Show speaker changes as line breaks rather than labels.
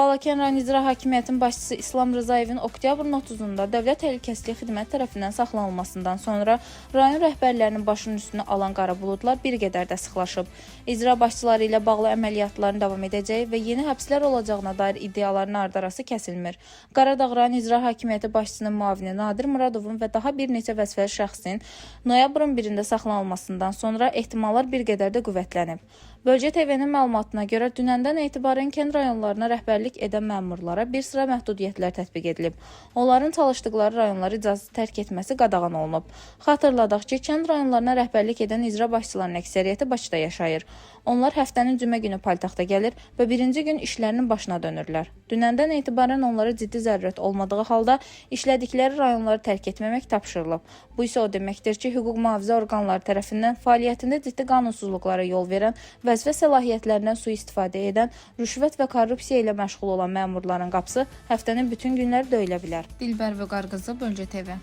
Balakən rayon İcra Hakimiyyətinin başçısı İslam Rızayevin oktyabrın 30-da Dövlət Təhlükəsizlik Xidməti tərəfindən saxlanılmasından sonra rayon rəhbərlərinin başının üstünü alan qara buludlar bir qədər də sıxlaşıb. İcra başçıları ilə bağlı əməliyyatların davam edəcəyi və yeni həbslər olacağına dair iddiaların ardarası kəsilmir. Qaradağ rayon İcra Hakimiyyəti başçısının müavini Nadir Muradovun və daha bir neçə vəzifəli şəxsin noyabrın 1-də saxlanılmasından sonra ehtimallar bir qədər də qüvvətlənib. Bölgə TV-nin məlumatına görə dünəndən etibarən kənd rayonlarına rəhbərlik edən məmurlara bir sıra məhdudiyyətlər tətbiq edilib. Onların çalışdıqları rayonları icazə tərk etməsi qadağan olunub. Xatırladaq ki, kənd rayonlarına rəhbərlik edən icra başçılarının əksəriyyəti Bakıda yaşayır. Onlar həftənin cümə günü paytaxta gəlir və birinci gün işlərinin başına dönürlər. Dünəndən etibarən onlara ciddi zərurət olmadığı halda işlədikləri rayonları tərk etməmək tapşırılıb. Bu isə o deməkdir ki, hüquq mühafizə orqanları tərəfindən fəaliyyətində ciddi qanunsuzluqlara yol verən, vəzifə səlahiyyətlərindən sui-istifadə edən, rüşvət və korrupsiya ilə məşğul olan məmurların qapısı həftənin bütün günləri döyülə bilər. Dilbər Vüqar qızı, Bölgə TV.